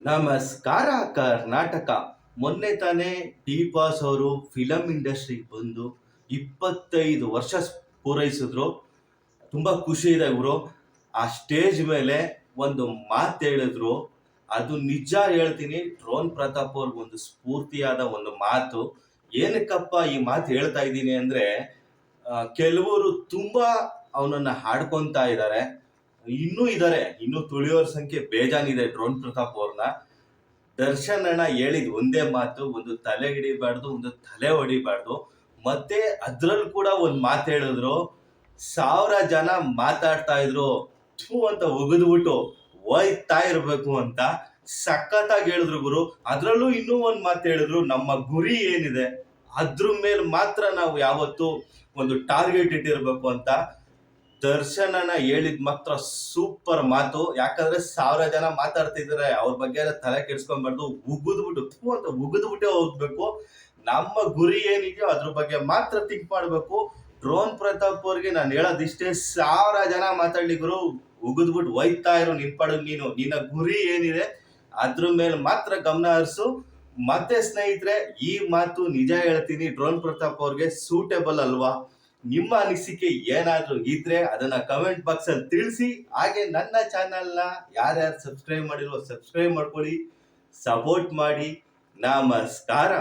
ನಮಸ್ಕಾರ ಕರ್ನಾಟಕ. ಮೊನ್ನೆ ತಾನೇ ಡಿ ಬಾಸ್ ಅವರು ಫಿಲಂ ಇಂಡಸ್ಟ್ರಿಗೆ ಬಂದು 25 ವರ್ಷ ಪೂರೈಸಿದ್ರು. ತುಂಬಾ ಖುಷಿ ಇದೆ ಇವರು. ಆ ಸ್ಟೇಜ್ ಮೇಲೆ ಒಂದು ಮಾತು ಹೇಳಿದ್ರು. ಅದು ನಿಜ ಹೇಳ್ತೀನಿ, ಡ್ರೋನ್ ಪ್ರತಾಪ್ ಅವ್ರಿಗೆ ಒಂದು ಸ್ಫೂರ್ತಿಯಾದ ಒಂದು ಮಾತು. ಏನಕ್ಕಪ್ಪ ಈ ಮಾತು ಹೇಳ್ತಾ ಇದ್ದೀನಿ ಅಂದ್ರೆ, ಕೆಲವರು ತುಂಬಾ ಅವನನ್ನ ಹಾಡ್ಕೊಂತಾ ಇದ್ದಾರೆ. ಇನ್ನೂ ತುಳಿಯೋರ್ ಸಂಖ್ಯೆ ಬೇಜಾನಿದೆ ಡ್ರೋನ್ ಪ್ರತಾಪ್ ಅವ್ರನ್ನ. ದರ್ಶನ್ ಅಣ್ಣ ಹೇಳಿದ್ ಒಂದೇ ಮಾತು, ಒಂದು ತಲೆ ಹಿಡಿಬಾರ್ದು, ಒಂದು ತಲೆ ಹೊಡಿಬಾರ್ದು. ಮತ್ತೆ ಅದ್ರಲ್ಲಿ ಕೂಡ ಒಂದ್ ಮಾತು ಹೇಳಿದ್ರು, 1000 ಜನ ಮಾತಾಡ್ತಾ ಇದ್ರು, ಥೂ ಅಂತ ಉಗಿದ್ಬಿಟ್ಟು ಹೋಯ್ತಾ ಇರ್ಬೇಕು ಅಂತ. ಸಖತ್ತಾಗಿ ಹೇಳಿದ್ರು ಗುರು. ಅದ್ರಲ್ಲೂ ಇನ್ನೂ ಒಂದ್ ಮಾತು ಹೇಳಿದ್ರು, ನಮ್ಮ ಗುರಿ ಏನಿದೆ ಅದ್ರ ಮೇಲೆ ಮಾತ್ರ ನಾವು ಯಾವತ್ತು ಒಂದು ಟಾರ್ಗೆಟ್ ಇಟ್ಟಿರ್ಬೇಕು ಅಂತ. ದರ್ಶನ್ ಅಣ್ಣ ಹೇಳಿದ್ ಮಾತ್ರ ಸೂಪರ್ ಮಾತು. ಯಾಕಂದ್ರೆ 1000 ಜನ ಮಾತಾಡ್ತಿದ್ರೆ ಅವ್ರ ಬಗ್ಗೆ ಎಲ್ಲ ತಲೆ ಕೆಡ್ಸ್ಕೊಂಡ್ಬಾರ್ದು, ಉಗಿದ್ಬಿಟ್ಟು ಥೂ ಅಂತ ಉಗಿದ್ಬಿಟ್ಟೆ ಹೋಗ್ಬೇಕು. ನಮ್ಮ ಗುರಿ ಏನಿದೆಯೋ ಅದ್ರ ಬಗ್ಗೆ ಮಾತ್ರ ಥಿಂಕ್ ಮಾಡ್ಬೇಕು. ಡ್ರೋನ್ ಪ್ರತಾಪ್ ಅವ್ರಿಗೆ ನಾನು ಹೇಳೋದಿಷ್ಟೇ, 1000 ಜನ ಮಾತಾಡ್ಲಿ ಗುರು, ಉಗಿದ್ಬಿಟ್ಟು ಹೋಯ್ತಾ ಇರೋ ನಿನ್ಪಾಡು. ನಿನ್ನ ಗುರಿ ಏನಿದೆ ಅದ್ರ ಮೇಲೆ ಮಾತ್ರ ಗಮನ ಹರಿಸು. ಮತ್ತೆ ಸ್ನೇಹಿತರೆ, ಈ ಮಾತು ನಿಜ ಹೇಳ್ತೀನಿ, ಡ್ರೋನ್ ಪ್ರತಾಪ್ ಅವ್ರಿಗೆ ಸೂಟೇಬಲ್ ಅಲ್ವಾ? ನಿಮ್ಮ ಅನಿಸಿಕೆ ಏನಾದ್ರೂ ಇದ್ರೆ ಅದನ್ನ ಕಮೆಂಟ್ ಬಾಕ್ಸ್ ಅಲ್ಲಿ ತಿಳಿಸಿ. ಹಾಗೆ ನನ್ನ ಚಾನೆಲ್ನ ಯಾರ್ಯಾರು ಸಬ್ಸ್ಕ್ರೈಬ್ ಮಾಡಿರೋ ಸಬ್ಸ್ಕ್ರೈಬ್ ಮಾಡ್ಕೊಳ್ಳಿ, ಸಪೋರ್ಟ್ ಮಾಡಿ. ನಮಸ್ಕಾರ.